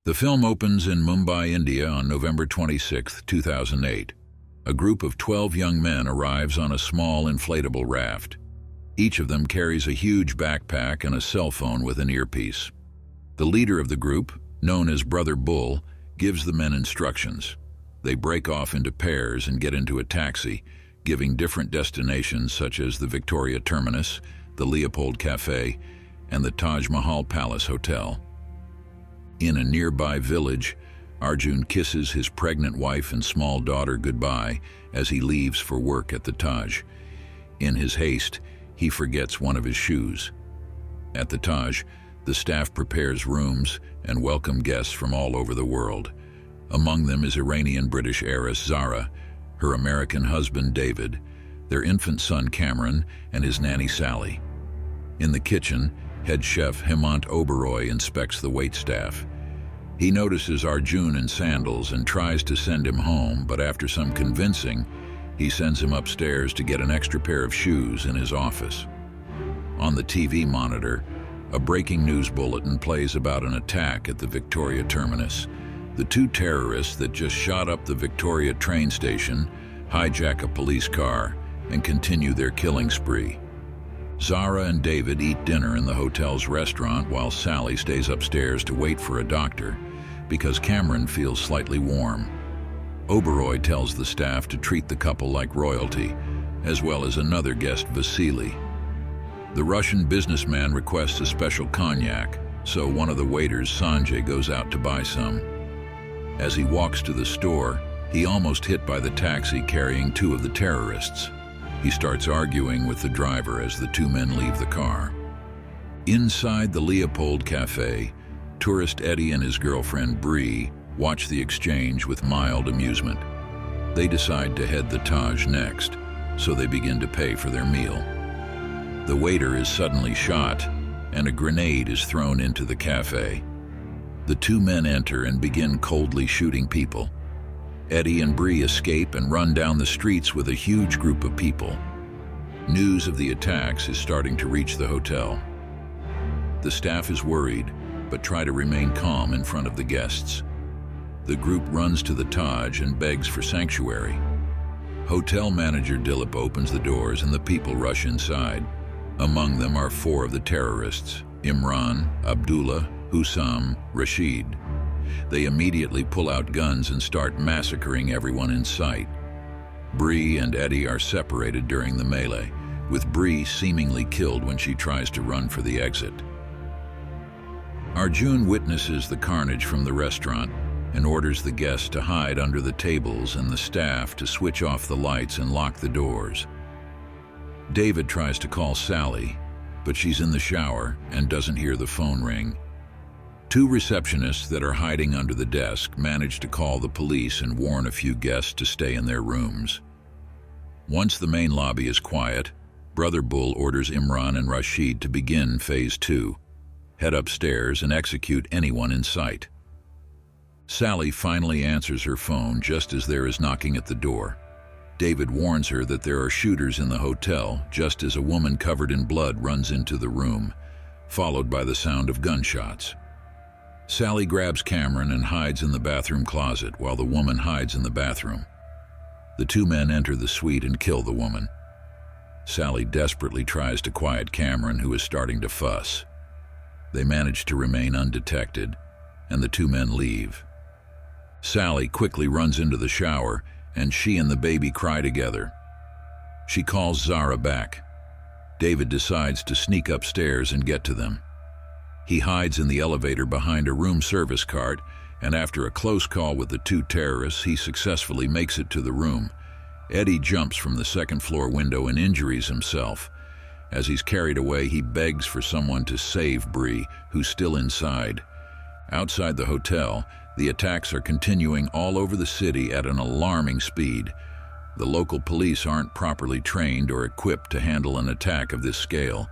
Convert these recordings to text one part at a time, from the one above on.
The film opens in Mumbai, India on November 26, 2008. A group of 12 young men arrives on a small inflatable raft. Each of them carries a huge backpack and a cell phone with an earpiece. The leader of the group, known as Brother Bull, gives the men instructions. They break off into pairs and get into a taxi, giving different destinations such as the Victoria Terminus, the Leopold Cafe, and the Taj Mahal Palace Hotel. In a nearby village, Arjun kisses his pregnant wife and small daughter goodbye as he leaves for work at the Taj. In his haste, he forgets one of his shoes. At the Taj, the staff prepares rooms and welcome guests from all over the world. Among them is Iranian-British heiress Zara, her American husband David, their infant son Cameron, and his nanny Sally. In the kitchen, head chef Hemant Oberoi inspects the waitstaff. He notices Arjun in sandals and tries to send him home, but after some convincing, he sends him upstairs to get an extra pair of shoes in his office. On the TV monitor, a breaking news bulletin plays about an attack at the Victoria Terminus. The two terrorists that just shot up the Victoria train station hijack a police car and continue their killing spree. Zara and David eat dinner in the hotel's restaurant while Sally stays upstairs to wait for a doctor because Cameron feels slightly warm. Oberoi tells the staff to treat the couple like royalty, as well as another guest, Vasily. The Russian businessman requests a special cognac, so one of the waiters, Sanjay, goes out to buy some. As he walks to the store, he almost hit by the taxi carrying two of the terrorists. He starts arguing with the driver as the two men leave the car. Inside the Leopold Cafe, tourist Eddie and his girlfriend Bree watch the exchange with mild amusement. They decide to head the Taj next, so they begin to pay for their meal. The waiter is suddenly shot, and a grenade is thrown into the cafe. The two men enter and begin coldly shooting people. Eddie and Bree escape and run down the streets with a huge group of people. News of the attacks is starting to reach the hotel. The staff is worried, but try to remain calm in front of the guests. The group runs to the Taj and begs for sanctuary. Hotel manager Dilip opens the doors and the people rush inside. Among them are four of the terrorists: Imran, Abdullah, Hussam, Rashid. They immediately pull out guns and start massacring everyone in sight. Bree and Eddie are separated during the melee, with Bree seemingly killed when she tries to run for the exit. Arjun witnesses the carnage from the restaurant and orders the guests to hide under the tables and the staff to switch off the lights and lock the doors. David tries to call Sally, but she's in the shower and doesn't hear the phone ring. Two receptionists that are hiding under the desk manage to call the police and warn a few guests to stay in their rooms. Once the main lobby is quiet, Brother Bull orders Imran and Rashid to begin Phase 2, head upstairs and execute anyone in sight. Sally finally answers her phone just as there is knocking at the door. David warns her that there are shooters in the hotel just as a woman covered in blood runs into the room, followed by the sound of gunshots. Sally grabs Cameron and hides in the bathroom closet while the woman hides in the bathroom. The two men enter the suite and kill the woman. Sally desperately tries to quiet Cameron, who is starting to fuss. They manage to remain undetected, and the two men leave. Sally quickly runs into the shower, and she and the baby cry together. She calls Zara back. David decides to sneak upstairs and get to them. He hides in the elevator behind a room service cart, and after a close call with the two terrorists, he successfully makes it to the room. Eddie jumps from the second-floor window and injures himself. As he's carried away, he begs for someone to save Bree, who's still inside. Outside the hotel, the attacks are continuing all over the city at an alarming speed. The local police aren't properly trained or equipped to handle an attack of this scale.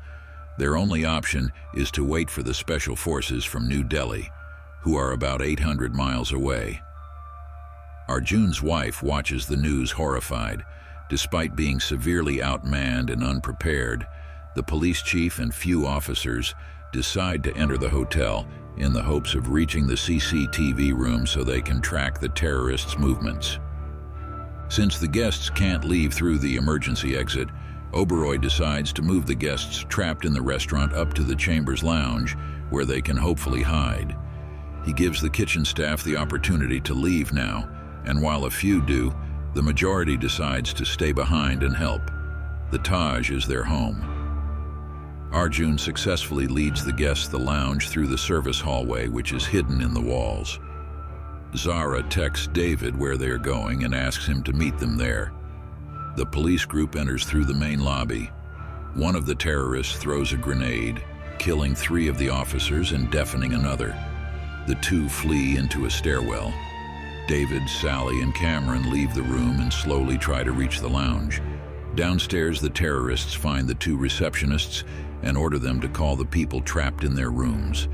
Their only option is to wait for the special forces from New Delhi, who are about 800 miles away. Arjun's wife watches the news horrified. Despite being severely outmanned and unprepared, the police chief and few officers decide to enter the hotel in the hopes of reaching the CCTV room so they can track the terrorists' movements. Since the guests can't leave through the emergency exit, Oberoi decides to move the guests trapped in the restaurant up to the Chambers Lounge, where they can hopefully hide. He gives the kitchen staff the opportunity to leave now, and while a few do, the majority decides to stay behind and help. The Taj is their home. Arjun successfully leads the guests the lounge through the service hallway, which is hidden in the walls. Zara texts David where they are going and asks him to meet them there. The police group enters through the main lobby. One of the terrorists throws a grenade, killing 3 of the officers and deafening another. The 2 flee into a stairwell. David, Sally, and Cameron leave the room and slowly try to reach the lounge. Downstairs, the terrorists find the 2 receptionists and order them to call the people trapped in their rooms.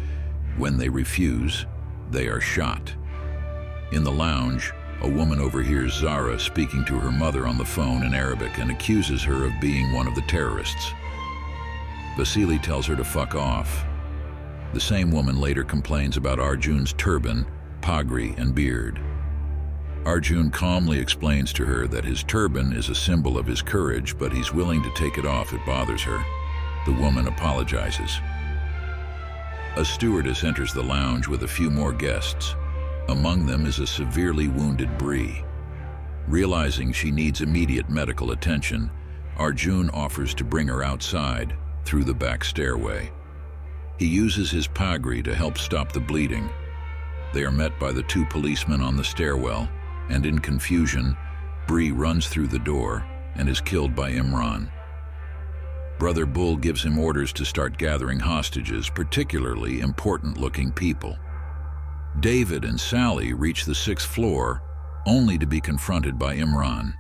When they refuse, they are shot. In the lounge, a woman overhears Zara speaking to her mother on the phone in Arabic and accuses her of being one of the terrorists. Vasily tells her to fuck off. The same woman later complains about Arjun's turban, pagri, and beard. Arjun calmly explains to her that his turban is a symbol of his courage, but he's willing to take it off if it bothers her. The woman apologizes. A stewardess enters the lounge with a few more guests. Among them is a severely wounded Bree. Realizing she needs immediate medical attention, Arjun offers to bring her outside through the back stairway. He uses his pagri to help stop the bleeding. They are met by the 2 policemen on the stairwell, and in confusion, Bree runs through the door and is killed by Imran. Brother Bull gives him orders to start gathering hostages, particularly important-looking people. David and Sally reach the 6th floor, only to be confronted by Imran.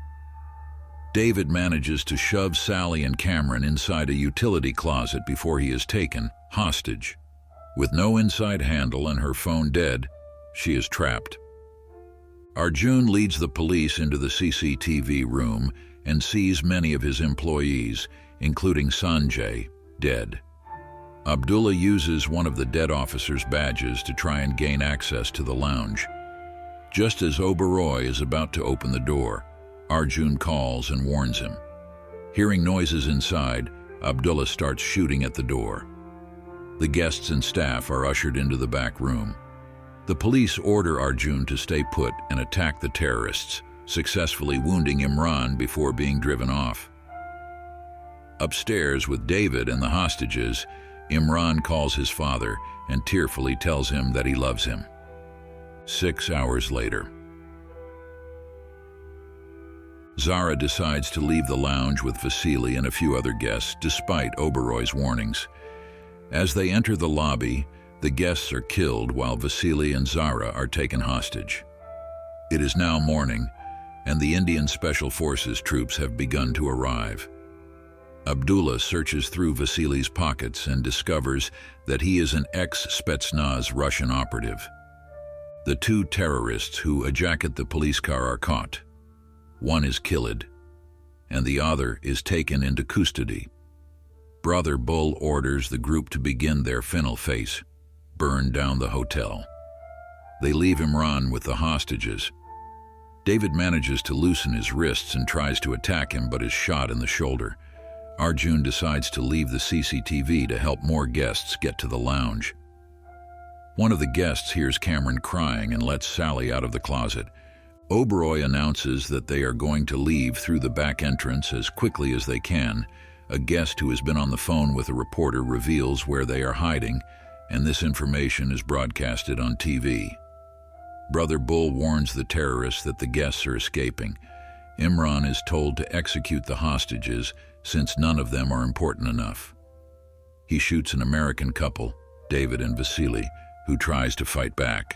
David manages to shove Sally and Cameron inside a utility closet before he is taken hostage. With no inside handle and her phone dead, she is trapped. Arjun leads the police into the CCTV room and sees many of his employees, including Sanjay, dead. Abdullah uses one of the dead officers' badges to try and gain access to the lounge. Just as Oberoi is about to open the door, Arjun calls and warns him. Hearing noises inside, Abdullah starts shooting at the door. The guests and staff are ushered into the back room. The police order Arjun to stay put and attack the terrorists, successfully wounding Imran before being driven off. Upstairs with David and the hostages, Imran calls his father and tearfully tells him that he loves him. 6 hours later, Zara decides to leave the lounge with Vasily and a few other guests despite Oberoi's warnings. As they enter the lobby, the guests are killed while Vasily and Zara are taken hostage. It is now morning, and the Indian Special Forces troops have begun to arrive. Abdullah searches through Vasily's pockets and discovers that he is an ex-Spetsnaz Russian operative. The 2 terrorists who hijacked the police car are caught. One is killed, and the other is taken into custody. Brother Bull orders the group to begin their final phase, burn down the hotel. They leave Imran with the hostages. David manages to loosen his wrists and tries to attack him, but is shot in the shoulder. Arjun decides to leave the CCTV to help more guests get to the lounge. One of the guests hears Cameron crying and lets Sally out of the closet. Oberoi announces that they are going to leave through the back entrance as quickly as they can. A guest who has been on the phone with a reporter reveals where they are hiding, and this information is broadcasted on TV. Brother Bull warns the terrorists that the guests are escaping. Imran is told to execute the hostages since none of them are important enough. He shoots an American couple, David and Vasily, who tries to fight back.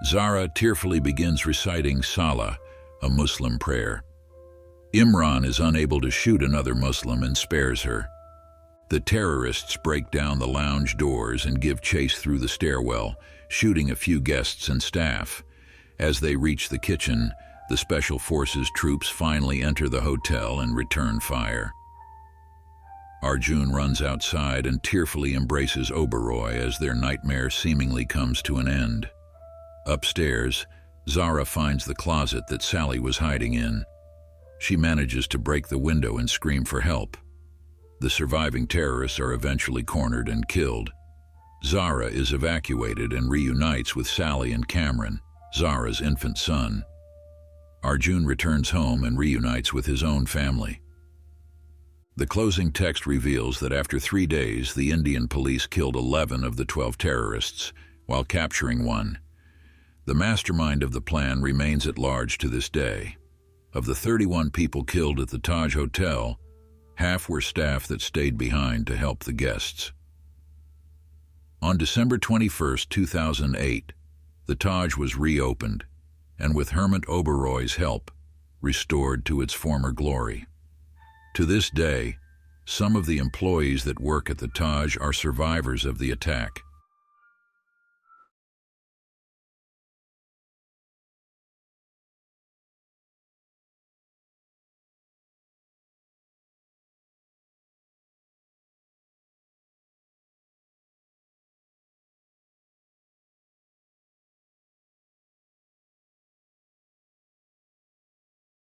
Zara tearfully begins reciting Salah, a Muslim prayer. Imran is unable to shoot another Muslim and spares her. The terrorists break down the lounge doors and give chase through the stairwell, shooting a few guests and staff. As they reach the kitchen, the Special Forces troops finally enter the hotel and return fire. Arjun runs outside and tearfully embraces Oberoi as their nightmare seemingly comes to an end. Upstairs, Zara finds the closet that Sally was hiding in. She manages to break the window and scream for help. The surviving terrorists are eventually cornered and killed. Zara is evacuated and reunites with Sally and Cameron, Zara's infant son. Arjun returns home and reunites with his own family. The closing text reveals that after 3 days, the Indian police killed 11 of the 12 terrorists, while capturing one. The mastermind of the plan remains at large to this day. Of the 31 people killed at the Taj Hotel, half were staff that stayed behind to help the guests. On December 21, 2008, the Taj was reopened, and with Hemant Oberoi's help, restored to its former glory. To this day, some of the employees that work at the Taj are survivors of the attack.